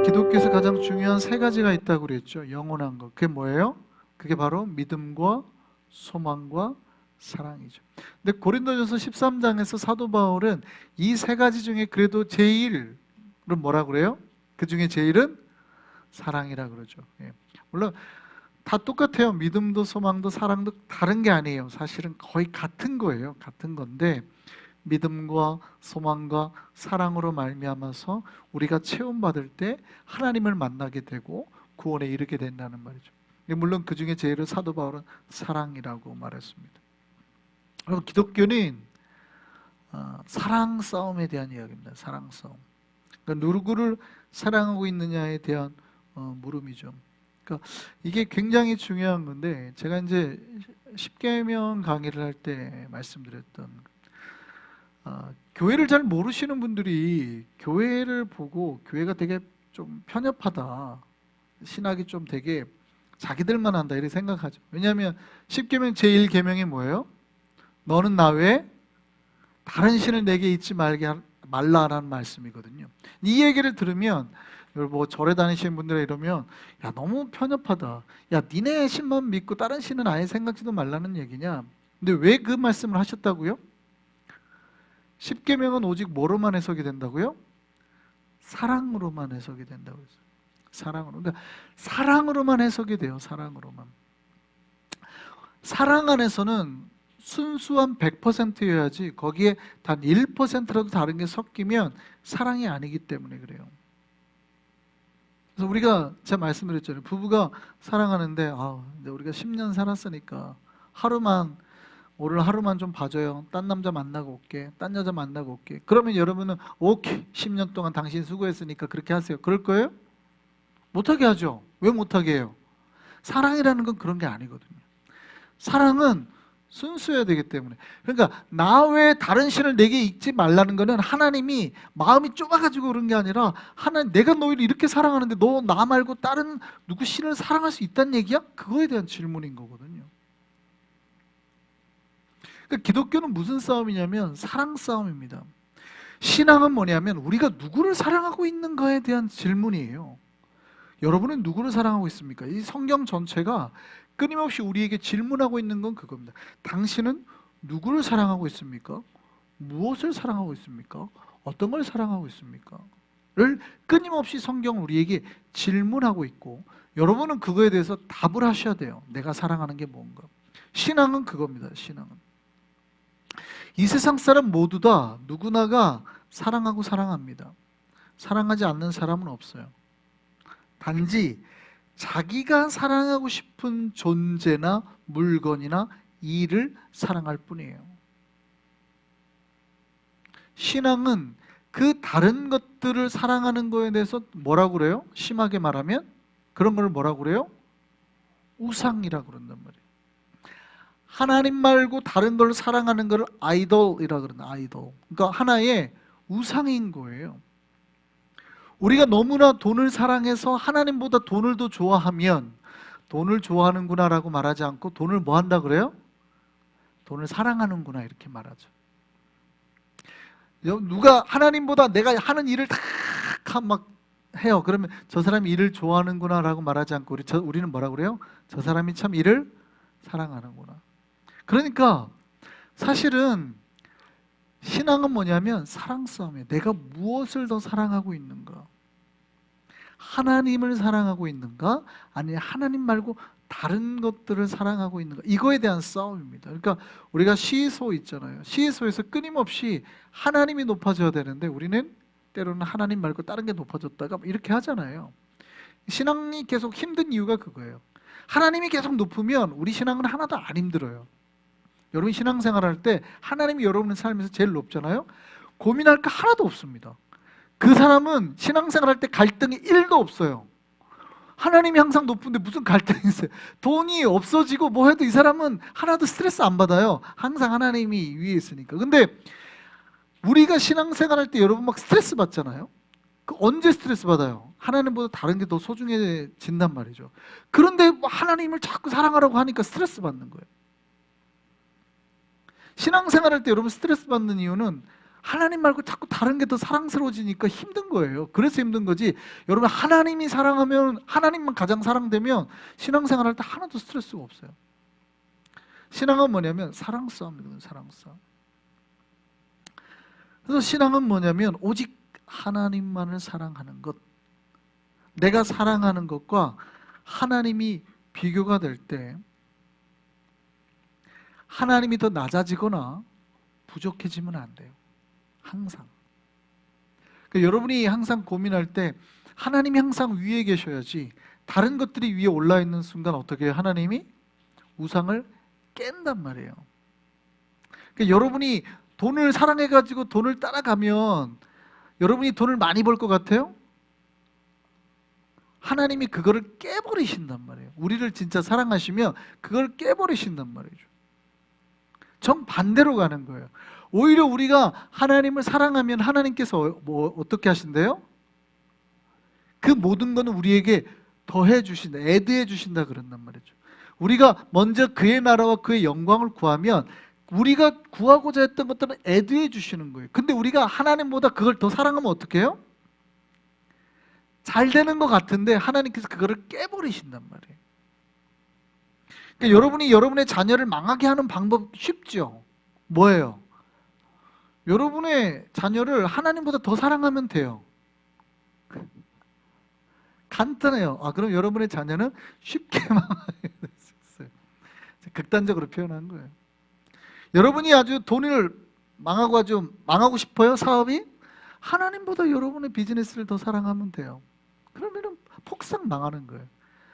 기독교에서 가장 중요한 세 가지가 있다고 그랬죠. 영원한 것. 그게 뭐예요? 그게 바로 믿음과 소망과 사랑이죠. 근데 고린도전서 13장에서 사도 바울은 이 세 가지 중에 그래도 제일은 뭐라 그래요? 그 중에 제일은 사랑이라 그러죠. 예. 물론 다 똑같아요. 믿음도 소망도 사랑도 다른 게 아니에요. 사실은 거의 같은 거예요. 같은 건데 믿음과 소망과 사랑으로 말미암아서 우리가 체험받을 때 하나님을 만나게 되고 구원에 이르게 된다는 말이죠. 물론 그 중에 제일은 사도 바울은 사랑이라고 말했습니다. 그럼 기독교는 사랑 싸움에 대한 이야기입니다. 사랑 싸움. 그러니까 누구를 사랑하고 있느냐에 대한 물음이죠. 그러니까 이게 굉장히 중요한 건데 제가 이제 십계명 강의를 할 때 말씀드렸던 교회를 잘 모르시는 분들이 교회를 보고 교회가 되게 좀 편협하다, 신학이 좀 되게 자기들만 한다 이렇게 생각하죠. 왜냐하면 십계명 제1계명이 뭐예요? 너는 나 외에 다른 신을 내게 잊지 말라라는 말씀이거든요. 이 얘기를 들으면 뭐 절에 다니시는 분들 이러면 야 너무 편협하다. 야 니네 신만 믿고 다른 신은 아예 생각지도 말라는 얘기냐. 근데 왜 그 말씀을 하셨다고요? 십계명은 오직 뭐로만 해석이 된다고요? 사랑으로만 해석이 된다고 했어요. 사랑으로. 그러니까 사랑으로만 해석이 돼요. 사랑으로만. 사랑 안에서는 순수한 100%여야지 거기에 단 1%라도 다른 게 섞이면 사랑이 아니기 때문에 그래요. 그래서 우리가 제가 말씀드렸잖아요. 부부가 사랑하는데 근데 우리가 10년 살았으니까 오늘 하루만 좀 봐줘요. 딴 남자 만나고 올게. 딴 여자 만나고 올게. 그러면 여러분은 오케이 10년 동안 당신 수고했으니까 그렇게 하세요. 그럴 거예요? 못하게 하죠. 왜 못하게 해요? 사랑이라는 건 그런 게 아니거든요. 사랑은 순수해야 되기 때문에. 그러니까 나 외에 다른 신을 내게 잊지 말라는 거는 하나님이 마음이 좁아가지고 그런 게 아니라 내가 너희를 이렇게 사랑하는데 너 나 말고 다른 누구 신을 사랑할 수 있다는 얘기야? 그거에 대한 질문인 거거든요. 그러니까 기독교는 무슨 싸움이냐면 사랑 싸움입니다. 신앙은 뭐냐면 우리가 누구를 사랑하고 있는가에 대한 질문이에요. 여러분은 누구를 사랑하고 있습니까? 이 성경 전체가 끊임없이 우리에게 질문하고 있는 건 그겁니다. 당신은 누구를 사랑하고 있습니까? 무엇을 사랑하고 있습니까? 어떤 걸 사랑하고 있습니까? 를 끊임없이 성경은 우리에게 질문하고 있고 여러분은 그거에 대해서 답을 하셔야 돼요. 내가 사랑하는 게 뭔가. 신앙은 그겁니다. 신앙은. 이 세상 사람 모두 다 누구나가 사랑하고 사랑합니다. 사랑하지 않는 사람은 없어요. 단지 자기가 사랑하고 싶은 존재나 물건이나 일을 사랑할 뿐이에요. 신앙은 그 다른 것들을 사랑하는 거에 대해서 뭐라고 그래요? 심하게 말하면 그런 걸 뭐라고 그래요? 우상이라고 그런단 말이에요. 하나님 말고 다른 걸 사랑하는 걸 아이돌이라고 그런다. 아이돌. 그러니까 하나의 우상인 거예요. 우리가 너무나 돈을 사랑해서 하나님보다 돈을 더 좋아하면 돈을 좋아하는구나라고 말하지 않고 돈을 뭐 한다 그래요? 돈을 사랑하는구나 이렇게 말하죠. 누가 하나님보다 내가 하는 일을 다 막 해요. 그러면 저 사람이 일을 좋아하는구나라고 말하지 않고 우리는 뭐라고 그래요? 저 사람이 참 일을 사랑하는구나. 그러니까 사실은 신앙은 뭐냐면 사랑 싸움이에요. 내가 무엇을 더 사랑하고 있는가? 하나님을 사랑하고 있는가? 아니면 하나님 말고 다른 것들을 사랑하고 있는가? 이거에 대한 싸움입니다. 그러니까 우리가 시소 있잖아요. 시소에서 끊임없이 하나님이 높아져야 되는데 우리는 때로는 하나님 말고 다른 게 높아졌다가 이렇게 하잖아요. 신앙이 계속 힘든 이유가 그거예요. 하나님이 계속 높으면 우리 신앙은 하나도 안 힘들어요. 여러분 신앙생활 할 때 하나님이 여러분의 삶에서 제일 높잖아요. 고민할 거 하나도 없습니다. 그 사람은 신앙생활 할 때 갈등이 1도 없어요. 하나님이 항상 높은데 무슨 갈등이 있어요. 돈이 없어지고 뭐 해도 이 사람은 하나도 스트레스 안 받아요. 항상 하나님이 위에 있으니까. 근데 우리가 신앙생활 할 때 여러분 막 스트레스 받잖아요. 언제 스트레스 받아요? 하나님보다 다른 게 더 소중해진단 말이죠. 그런데 하나님을 자꾸 사랑하라고 하니까 스트레스 받는 거예요. 신앙생활 할 때 여러분 스트레스 받는 이유는 하나님 말고 자꾸 다른 게 더 사랑스러워지니까 힘든 거예요. 그래서 힘든 거지. 여러분, 하나님이 사랑하면, 하나님만 가장 사랑되면 신앙생활 할 때 하나도 스트레스가 없어요. 신앙은 뭐냐면 사랑 싸움이거든요. 사랑 싸움. 그래서 신앙은 뭐냐면 오직 하나님만을 사랑하는 것. 내가 사랑하는 것과 하나님이 비교가 될 때 하나님이 더 낮아지거나 부족해지면 안 돼요. 항상. 그러니까 여러분이 항상 고민할 때 하나님이 항상 위에 계셔야지, 다른 것들이 위에 올라 있는 순간 어떻게 해요? 하나님이 우상을 깬단 말이에요. 그러니까 여러분이 돈을 사랑해가지고 돈을 따라가면 여러분이 돈을 많이 벌 것 같아요? 하나님이 그거를 깨버리신단 말이에요. 우리를 진짜 사랑하시면 그걸 깨버리신단 말이죠. 정반대로 가는 거예요. 오히려 우리가 하나님을 사랑하면 하나님께서 어떻게 하신대요? 그 모든 거는 우리에게 더해 주신다, 애드해 주신다 그런단 말이죠. 우리가 먼저 그의 나라와 그의 영광을 구하면 우리가 구하고자 했던 것들은 애드해 주시는 거예요. 근데 우리가 하나님보다 그걸 더 사랑하면 어떻게 해요? 잘 되는 것 같은데 하나님께서 그거를 깨버리신단 말이에요. 그러니까 여러분이 여러분의 자녀를 망하게 하는 방법 쉽죠? 뭐예요? 여러분의 자녀를 하나님보다 더 사랑하면 돼요. 간단해요. 그럼 여러분의 자녀는 쉽게 망하게 될 수 있어요. 극단적으로 표현한 거예요. 여러분이 아주 돈을 망하고 싶어요? 사업이? 하나님보다 여러분의 비즈니스를 더 사랑하면 돼요. 그러면은 폭삭 망하는 거예요.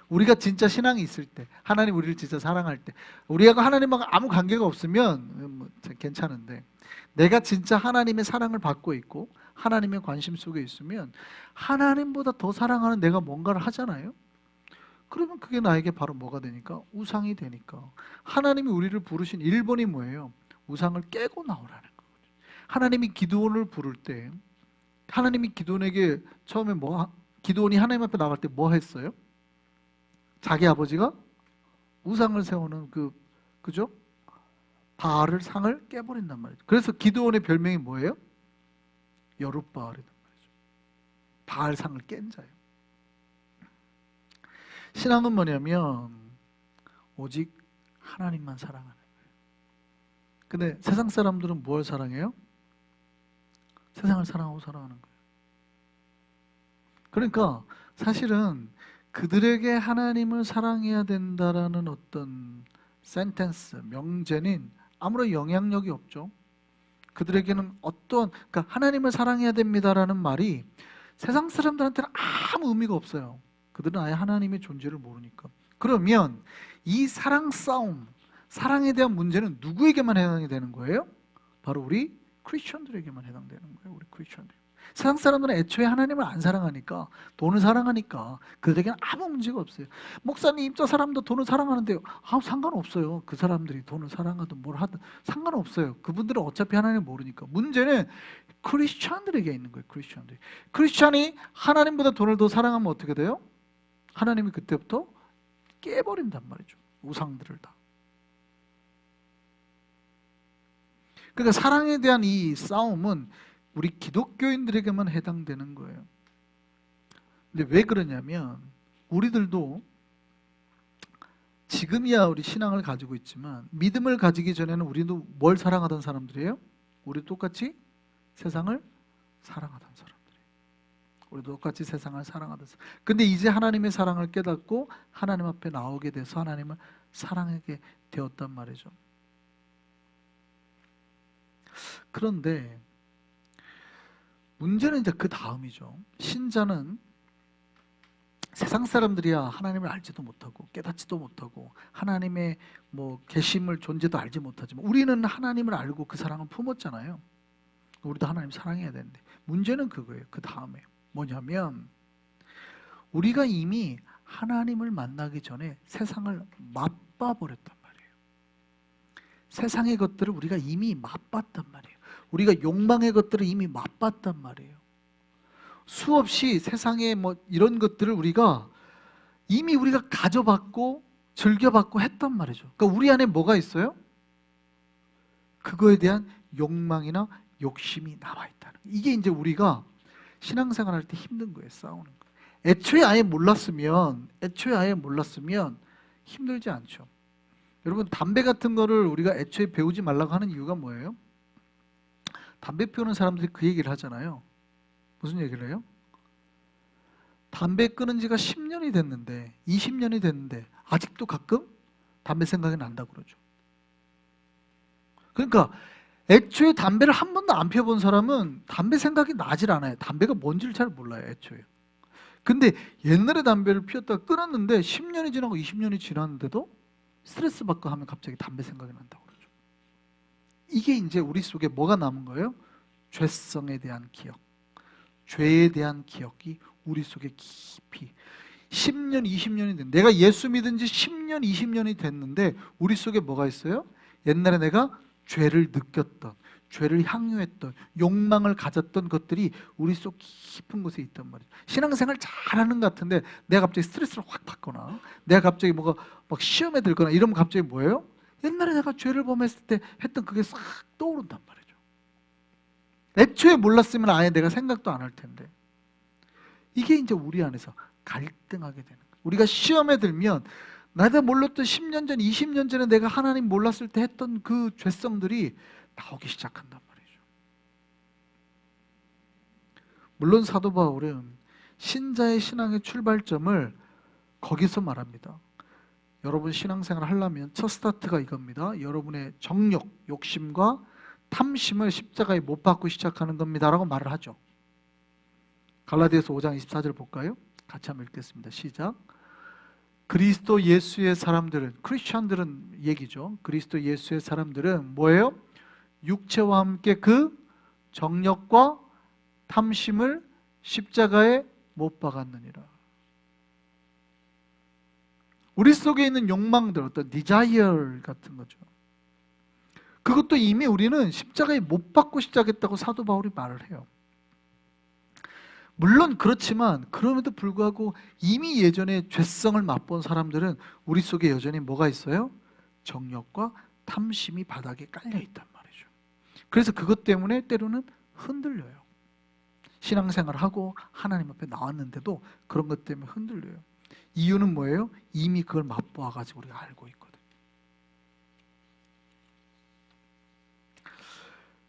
우리가 진짜 신앙이 있을 때, 하나님 우리를 진짜 사랑할 때, 우리하고 하나님하고 아무 관계가 없으면 괜찮은데, 내가 진짜 하나님의 사랑을 받고 있고 하나님의 관심 속에 있으면 하나님보다 더 사랑하는 내가 뭔가를 하잖아요. 그러면 그게 나에게 바로 뭐가 되니까? 우상이 되니까. 하나님이 우리를 부르신 1번이 뭐예요? 우상을 깨고 나오라는 거거든요. 하나님이 기드온을 부를 때, 하나님이 기드온에게 처음에 기드온이 하나님 앞에 나갈 때 뭐 했어요? 자기 아버지가 우상을 세우는 그죠? 바알을 상을 깨버린단 말이죠. 그래서 기드온의 별명이 뭐예요? 여룻바알이란 말이죠. 바알 상을 깬 자예요. 신앙은 뭐냐면 오직 하나님만 사랑하는 거예요. 근데 세상 사람들은 뭘 사랑해요? 세상을 사랑하고 살아가는 거예요. 그러니까 사실은 그들에게 하나님을 사랑해야 된다라는 어떤 센텐스, 명제는 아무런 영향력이 없죠. 그들에게는 그러니까 하나님을 사랑해야 됩니다라는 말이 세상 사람들한테는 아무 의미가 없어요. 그들은 아예 하나님의 존재를 모르니까. 그러면 이 사랑 싸움, 사랑에 대한 문제는 누구에게만 해당이 되는 거예요? 바로 우리 크리스천들에게만 해당되는 거예요. 우리 크리스천들. 세상 사람들은 애초에 하나님을 안 사랑하니까, 돈을 사랑하니까 그들에게는 아무 문제가 없어요. 목사님, 저 사람도 돈을 사랑하는데요. 상관없어요. 그 사람들이 돈을 사랑하든 뭘 하든 상관없어요. 그분들은 어차피 하나님을 모르니까. 문제는 크리스천들에게 있는 거예요. 크리스천들이. 크리스천이 하나님보다 돈을 더 사랑하면 어떻게 돼요? 하나님이 그때부터 깨버린단 말이죠. 우상들을 다. 그러니까 사랑에 대한 이 싸움은 우리 기독교인들에게만 해당되는 거예요. 근데 왜 그러냐면 우리들도 지금이야 우리 신앙을 가지고 있지만 믿음을 가지기 전에는 우리도 뭘 사랑하던 사람들이에요? 우리 똑같이 세상을 사랑하던 사람들이에요. 우리도 똑같이 세상을 사랑하던 사람. 근데 이제 하나님의 사랑을 깨닫고 하나님 앞에 나오게 돼서 하나님을 사랑하게 되었단 말이죠. 그런데 문제는 이제 그 다음이죠. 신자는 세상 사람들이야 하나님을 알지도 못하고 깨닫지도 못하고 하나님의 계심을 존재도 알지 못하지만 우리는 하나님을 알고 그 사랑을 품었잖아요. 우리도 하나님 사랑해야 되는데 문제는 그거예요. 그 다음에 뭐냐면 우리가 이미 하나님을 만나기 전에 세상을 맛봐버렸단 말이에요. 세상의 것들을 우리가 이미 맛봤단 말이에요. 우리가 욕망의 것들을 이미 맛봤단 말이에요. 수없이 세상의 이런 것들을 이미 우리가 가져봤고 즐겨봤고 했단 말이죠. 그러니까 우리 안에 뭐가 있어요? 그거에 대한 욕망이나 욕심이 남아있다는 거예요. 이게 이제 우리가 신앙생활할 때 힘든 거예요. 싸우는 거. 애초에 아예 몰랐으면 힘들지 않죠. 여러분, 담배 같은 거를 우리가 애초에 배우지 말라고 하는 이유가 뭐예요? 담배 피우는 사람들이 그 얘기를 하잖아요. 무슨 얘기를 해요? 담배 끊은 지가 10년이 됐는데 20년이 됐는데 아직도 가끔 담배 생각이 난다고 그러죠. 그러니까 애초에 담배를 한 번도 안 피워본 사람은 담배 생각이 나질 않아요. 담배가 뭔지를 잘 몰라요, 애초에. 근데 옛날에 담배를 피웠다가 끊었는데 10년이 지나고 20년이 지났는데도 스트레스 받고 하면 갑자기 담배 생각이 난다고 그러죠. 이게 이제 우리 속에 뭐가 남은 거예요? 죄성에 대한 기억, 죄에 대한 기억이 우리 속에 깊이 10년, 20년이 됐는데, 내가 예수 믿은 지 10년, 20년이 됐는데 우리 속에 뭐가 있어요? 옛날에 내가 죄를 느꼈던, 죄를 향유했던, 욕망을 가졌던 것들이 우리 속 깊은 곳에 있단 말이에요. 신앙생활 잘하는 것 같은데 내가 갑자기 스트레스를 확 받거나 내가 갑자기 뭐가 막 시험에 들거나 이러면 갑자기 뭐예요? 옛날에 내가 죄를 범했을 때 했던 그게 싹 떠오른단 말이죠. 애초에 몰랐으면 아예 내가 생각도 안 할 텐데. 이게 이제 우리 안에서 갈등하게 되는 거예요. 우리가 시험에 들면 나도 몰랐던 10년 전, 20년 전에 내가 하나님 몰랐을 때 했던 그 죄성들이 나오기 시작한단 말이죠. 물론 사도 바울은 신자의 신앙의 출발점을 거기서 말합니다. 여러분 신앙생활 하려면 첫 스타트가 이겁니다. 여러분의 정욕, 욕심과 탐심을 십자가에 못 박고 시작하는 겁니다 라고 말을 하죠. 갈라디아서 5장 24절 볼까요? 같이 한번 읽겠습니다. 시작. 그리스도 예수의 사람들은, 크리스천들은 얘기죠. 그리스도 예수의 사람들은 뭐예요? 육체와 함께 그 정욕과 탐심을 십자가에 못 박았느니라. 우리 속에 있는 욕망들, 어떤 desire 같은 거죠. 그것도 이미 우리는 십자가에 못 박고 시작했다고 사도 바울이 말을 해요. 물론 그렇지만 그럼에도 불구하고 이미 예전에 죄성을 맛본 사람들은 우리 속에 여전히 뭐가 있어요? 정욕과 탐심이 바닥에 깔려 있단 말이죠. 그래서 그것 때문에 때로는 흔들려요. 신앙생활을 하고 하나님 앞에 나왔는데도 그런 것 때문에 흔들려요. 이유는 뭐예요? 이미 그걸 맛보아가지고 우리가 알고 있거든요.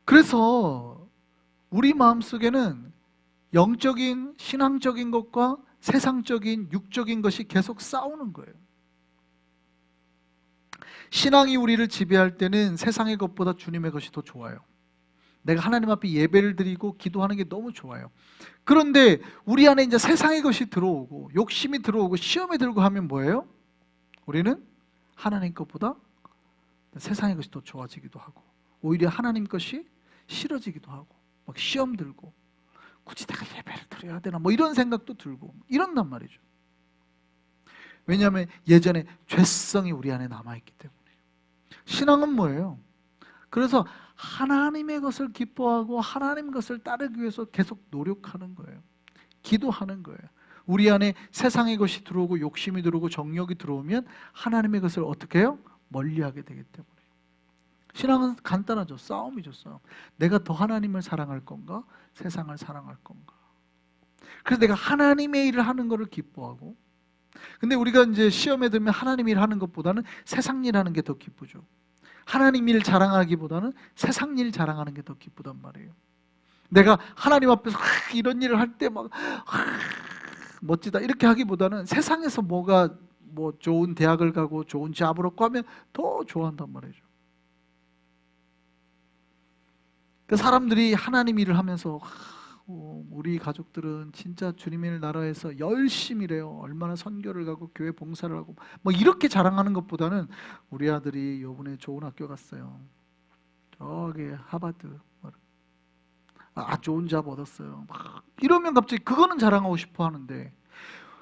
그래서 우리 마음속에는 영적인 신앙적인 것과 세상적인 육적인 것이 계속 싸우는 거예요. 신앙이 우리를 지배할 때는 세상의 것보다 주님의 것이 더 좋아요. 내가 하나님 앞에 예배를 드리고 기도하는 게 너무 좋아요. 그런데 우리 안에 이제 세상의 것이 들어오고 욕심이 들어오고 시험에 들고 하면 뭐예요? 우리는 하나님 것보다 세상의 것이 더 좋아지기도 하고 오히려 하나님 것이 싫어지기도 하고 막 시험 들고 굳이 내가 예배를 드려야 되나 뭐 이런 생각도 들고 이런단 말이죠. 왜냐하면 예전에 죄성이 우리 안에 남아있기 때문에. 신앙은 뭐예요? 그래서 하나님의 것을 기뻐하고 하나님 것을 따르기 위해서 계속 노력하는 거예요. 기도하는 거예요. 우리 안에 세상의 것이 들어오고 욕심이 들어오고 정욕이 들어오면 하나님의 것을 어떻게 해요? 멀리하게 되기 때문에. 신앙은 간단하죠. 싸움이죠. 싸움. 내가 더 하나님을 사랑할 건가? 세상을 사랑할 건가? 그래서 내가 하나님의 일을 하는 것을 기뻐하고, 근데 우리가 이제 시험에 들면 하나님 일 하는 것보다는 세상 일 하는 게 더 기쁘죠. 하나님 일 자랑하기보다는 세상 일 자랑하는 게 더 기쁘단 말이에요. 내가 하나님 앞에서 이런 일을 할 때 막 멋지다 이렇게 하기보다는 세상에서 뭐가 뭐 좋은 대학을 가고 좋은 잡을 얻고 하면 더 좋아한단 말이죠. 그 사람들이 하나님 일을 하면서 우리 가족들은 진짜 주님의 나라에서 열심히 일해요. 얼마나 선교를 가고 교회 봉사를 하고 뭐 이렇게 자랑하는 것보다는 우리 아들이 이번에 좋은 학교 갔어요. 저기 하버드 좋은 잡 얻었어요. 막 이러면 갑자기 그거는 자랑하고 싶어 하는데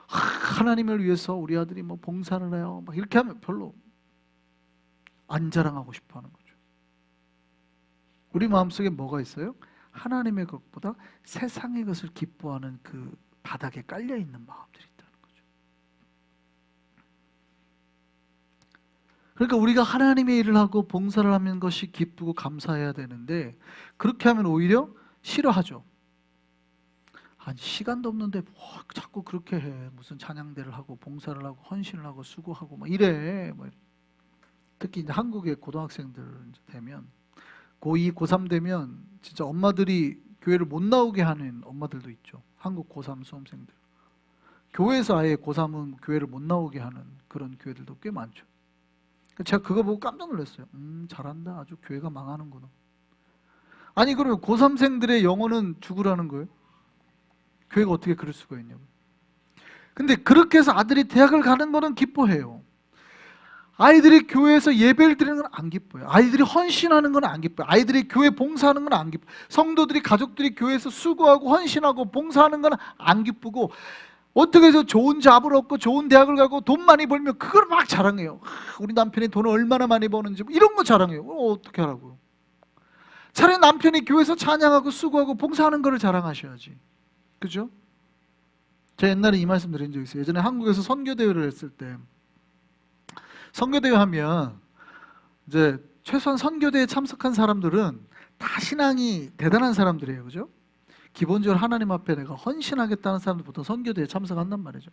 하나님을 위해서 우리 아들이 뭐 봉사를 해요. 막 이렇게 하면 별로 안 자랑하고 싶어 하는 거죠. 우리 마음속에 뭐가 있어요? 하나님의 것보다 세상의 것을 기뻐하는 그 바닥에 깔려있는 마음들이 있다는 거죠. 그러니까 우리가 하나님의 일을 하고 봉사를 하는 것이 기쁘고 감사해야 되는데 그렇게 하면 오히려 싫어하죠. 아니 시간도 없는데 뭐 자꾸 그렇게 해. 무슨 찬양대를 하고 봉사를 하고 헌신을 하고 수고하고 막 이래. 뭐 특히 이제 한국의 고등학생들 되면 고2, 고3 되면 진짜 엄마들이 교회를 못 나오게 하는 엄마들도 있죠. 한국 고3 수험생들. 교회에서 아예 고3은 교회를 못 나오게 하는 그런 교회들도 꽤 많죠. 제가 그거 보고 깜짝 놀랐어요. 잘한다. 아주 교회가 망하는구나. 아니 그러면 고3생들의 영혼은 죽으라는 거예요? 교회가 어떻게 그럴 수가 있냐고. 근데 그렇게 해서 아들이 대학을 가는 거는 기뻐해요. 아이들이 교회에서 예배를 드리는 건 안 기뻐요. 아이들이 헌신하는 건 안 기뻐요. 아이들이 교회 봉사하는 건 안 기뻐요. 성도들이 가족들이 교회에서 수고하고 헌신하고 봉사하는 건 안 기쁘고 어떻게 해서 좋은 잡을 얻고 좋은 대학을 가고 돈 많이 벌면 그걸 막 자랑해요. 우리 남편이 돈을 얼마나 많이 버는지 이런 거 자랑해요. 어떻게 하라고요? 차라리 남편이 교회에서 찬양하고 수고하고 봉사하는 거를 자랑하셔야지. 그죠? 제가 옛날에 이 말씀 드린 적 있어요. 예전에 한국에서 선교대회를 했을 때 선교대회 하면 이제 최소한 선교대회에 참석한 사람들은 다 신앙이 대단한 사람들이에요. 그죠? 기본적으로 하나님 앞에 내가 헌신하겠다는 사람들 보통 선교대회에 참석한단 말이죠.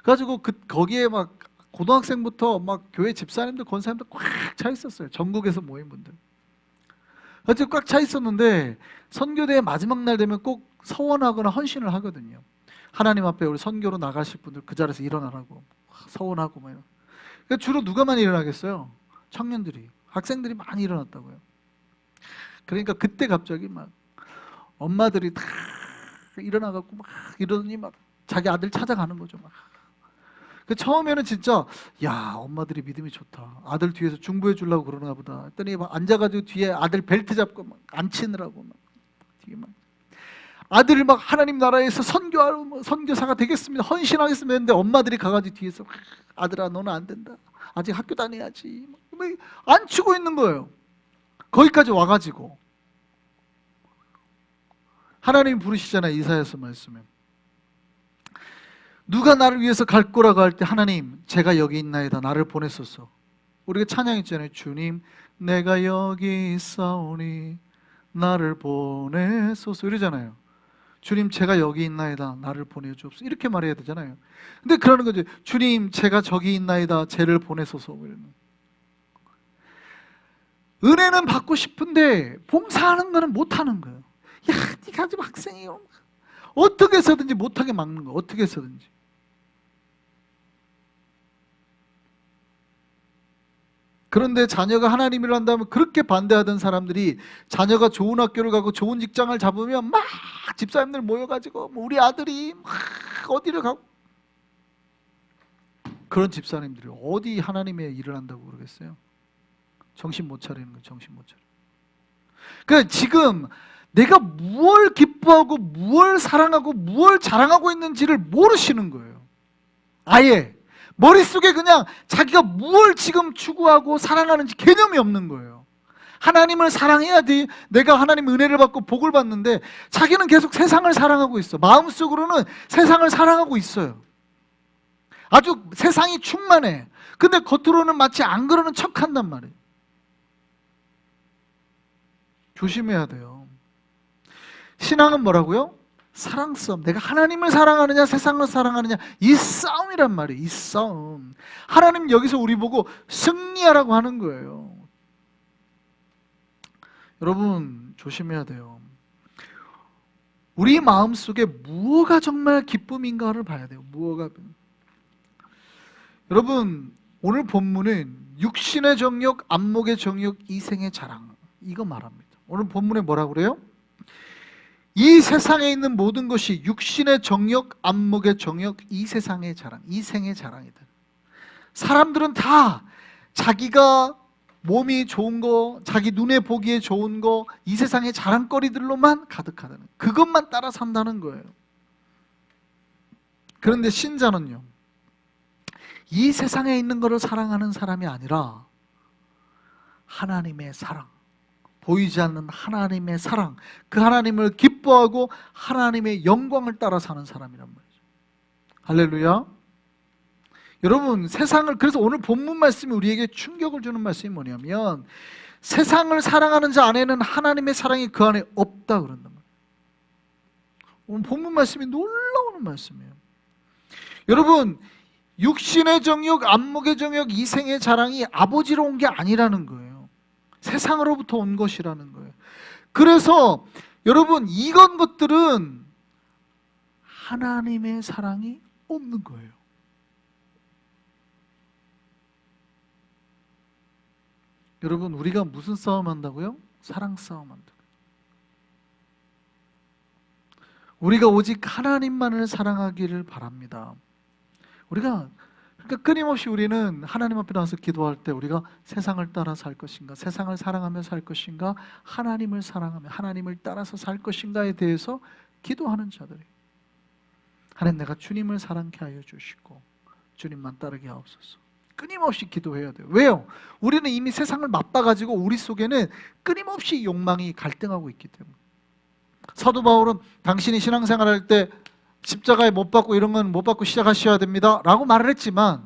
그래가지고 거기에 막 고등학생부터 막 교회 집사님들, 권사님들 꽉 차 있었어요. 전국에서 모인 분들. 그래서 꽉 차 있었는데 선교대회 마지막 날 되면 꼭 서원하거나 헌신을 하거든요. 하나님 앞에 우리 선교로 나가실 분들 그 자리에서 일어나라고 서원하고 막 이런. 그러니까 주로 누가 많이 일어나겠어요? 청년들이, 학생들이 많이 일어났다고요. 그러니까 그때 갑자기 막 엄마들이 다 일어나갖고 막 이러더니 막 자기 아들 찾아가는 거죠. 막. 그 처음에는 진짜 야 엄마들이 믿음이 좋다. 아들 뒤에서 중보해 주려고 그러나 보다. 했더니 막 앉아가지고 뒤에 아들 벨트 잡고 막 앉히느라고 막 뒤에 막 아들을 막 하나님 나라에서 선교사가 되겠습니다. 헌신하겠습니다. 했는데 엄마들이 가가지고 뒤에서 아들아 너는 안 된다. 아직 학교 다녀야지. 막 안 치고 있는 거예요. 거기까지 와가지고 하나님 부르시잖아요. 이사야서 말씀에 누가 나를 위해서 갈 거라고 할 때 하나님 제가 여기 있나이다 나를 보내소서. 우리가 찬양했잖아요. 주님 내가 여기 있사오니 나를 보내소서 이러잖아요. 주님 제가 여기 있나이다 나를 보내주옵소서 이렇게 말해야 되잖아요. 근데 그러는 거죠. 주님 제가 저기 있나이다 쟤를 보내소서. 은혜는 받고 싶은데 봉사하는 거는 못하는 거예요. 야 네가 지금 학생이요. 어떻게 해서든지 못하게 막는 거예요. 어떻게 해서든지. 그런데 자녀가 하나님을 한다면 그렇게 반대하던 사람들이 자녀가 좋은 학교를 가고 좋은 직장을 잡으면 막 집사님들 모여가지고 뭐 우리 아들이 막 어디를 가고 그런 집사님들이 어디 하나님의 일을 한다고 그러겠어요? 정신 못 차리는 거예요. 정신 못 차려. 그러니까 지금 내가 무엇을 기뻐하고 무엇을 사랑하고 무엇을 자랑하고 있는지를 모르시는 거예요. 아예 머릿속에 그냥 자기가 무엇을 지금 추구하고 사랑하는지 개념이 없는 거예요. 하나님을 사랑해야지 내가 하나님 은혜를 받고 복을 받는데 자기는 계속 세상을 사랑하고 있어. 마음속으로는 세상을 사랑하고 있어요. 아주 세상이 충만해. 근데 겉으로는 마치 안 그러는 척한단 말이에요. 조심해야 돼요. 신앙은 뭐라고요? 사랑 싸움. 내가 하나님을 사랑하느냐 세상을 사랑하느냐 이 싸움이란 말이에요. 이 싸움. 하나님 여기서 우리 보고 승리하라고 하는 거예요. 여러분 조심해야 돼요. 우리 마음속에 무엇가 정말 기쁨인가를 봐야 돼요. 무엇가. 여러분 오늘 본문은 육신의 정욕, 안목의 정욕, 이생의 자랑 이거 말합니다. 오늘 본문에 뭐라고 그래요? 이 세상에 있는 모든 것이 육신의 정욕, 안목의 정욕, 이 세상의 자랑, 이생의 자랑이다. 사람들은 다 자기가 몸이 좋은 거, 자기 눈에 보기에 좋은 거, 이 세상의 자랑거리들로만 가득하다는, 그것만 따라 산다는 거예요. 그런데 신자는요, 이 세상에 있는 것을 사랑하는 사람이 아니라 하나님의 사랑, 보이지 않는 하나님의 사랑, 그 하나님을 기뻐하고 하나님의 영광을 따라 사는 사람이란 말이죠. 할렐루야. 여러분 세상을, 그래서 오늘 본문 말씀이 우리에게 충격을 주는 말씀이 뭐냐면 세상을 사랑하는 자 안에는 하나님의 사랑이 그 안에 없다 그런단 말이에요. 오늘 본문 말씀이 놀라운 말씀이에요. 여러분 육신의 정욕, 안목의 정욕, 이생의 자랑이 아버지로 온 게 아니라는 거예요. 세상으로부터 온 것이라는 거예요. 그래서 여러분 이런 것들은 하나님의 사랑이 없는 거예요. 여러분 우리가 무슨 싸움 한다고요? 사랑 싸움 한다고요. 우리가 오직 하나님만을 사랑하기를 바랍니다. 우리가 그러니까 끊임없이 우리는 하나님 앞에 나와서 기도할 때 우리가 세상을 따라 살 것인가, 세상을 사랑하며 살 것인가, 하나님을 사랑하며 하나님을 따라서 살 것인가에 대해서 기도하는 자들이, 하나님 내가 주님을 사랑케 하여 주시고 주님만 따르게 하옵소서. 끊임없이 기도해야 돼요. 왜요? 우리는 이미 세상을 맛봐가지고 우리 속에는 끊임없이 욕망이 갈등하고 있기 때문에. 사도 바울은 당신이 신앙생활할 때 십자가에 못 박고 이런 건 못 박고 시작하셔야 됩니다 라고 말을 했지만,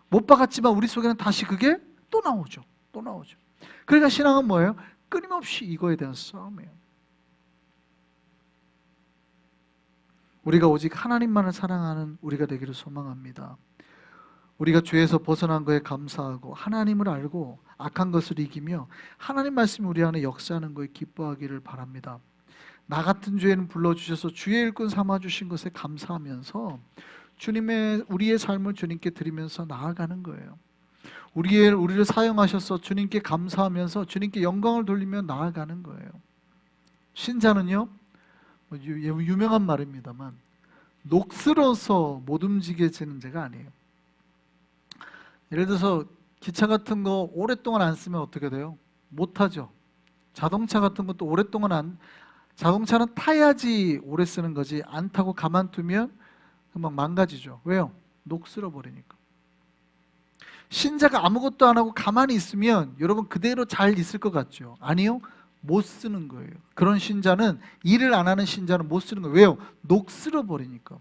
못 박았지만 우리 속에는 다시 그게 또 나오죠. 또 나오죠. 그러니까 신앙은 뭐예요? 끊임없이 이거에 대한 싸움이에요. 우리가 오직 하나님만을 사랑하는 우리가 되기를 소망합니다. 우리가 죄에서 벗어난 거에 감사하고 하나님을 알고 악한 것을 이기며 하나님 말씀이 우리 안에 역사하는 거에 기뻐하기를 바랍니다. 나 같은 죄는 불러주셔서 주의 일꾼 삼아주신 것에 감사하면서 우리의 삶을 주님께 드리면서 나아가는 거예요. 우리를 사용하셔서 주님께 감사하면서 주님께 영광을 돌리며 나아가는 거예요. 신자는요, 유명한 말입니다만 녹슬어서 못 움직여지는 자가 아니에요. 예를 들어서 기차 같은 거 오랫동안 안 쓰면 어떻게 돼요? 못 타죠. 자동차 같은 것도 오랫동안 자동차는 타야지 오래 쓰는 거지, 안 타고 가만두면 금방 망가지죠. 왜요? 녹슬어 버리니까. 신자가 아무것도 안 하고 가만히 있으면 여러분 그대로 잘 있을 것 같죠? 아니요, 못 쓰는 거예요. 그런 신자는, 일을 안 하는 신자는 못 쓰는 거예요. 왜요? 녹슬어 버리니까.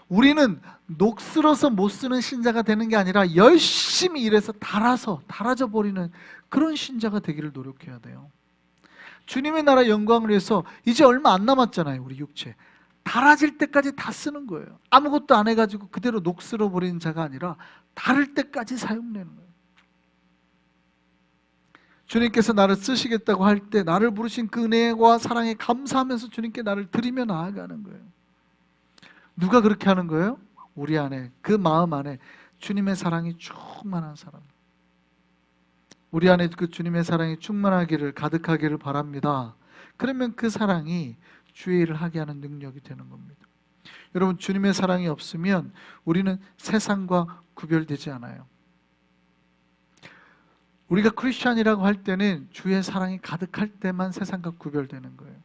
우리는 녹슬어서 못 쓰는 신자가 되는 게 아니라 열심히 일해서 달아져 버리는 그런 신자가 되기를 노력해야 돼요. 주님의 나라 영광을 위해서 이제 얼마 안 남았잖아요. 우리 육체 달아질 때까지 다 쓰는 거예요. 아무것도 안 해가지고 그대로 녹슬어 버리는 자가 아니라 다를 때까지 사용되는 거예요. 주님께서 나를 쓰시겠다고 할 때 나를 부르신 그 은혜와 사랑에 감사하면서 주님께 나를 드리며 나아가는 거예요. 누가 그렇게 하는 거예요? 우리 안에, 그 마음 안에 주님의 사랑이 충만한 사람. 우리 안에 그 주님의 사랑이 충만하기를, 가득하기를 바랍니다. 그러면 그 사랑이 주의 일을 하게 하는 능력이 되는 겁니다. 여러분 주님의 사랑이 없으면 우리는 세상과 구별되지 않아요. 우리가 크리스찬이라고 할 때는 주의 사랑이 가득할 때만 세상과 구별되는 거예요.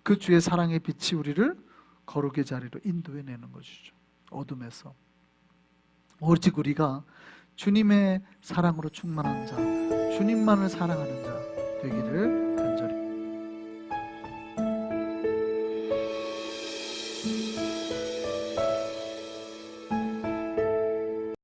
그 주의 사랑의 빛이 우리를 거룩의 자리로 인도해내는 것이죠. 어둠에서. 오직 우리가 주님의 사랑으로 충만한 자, 주님만을 사랑하는 자 되기를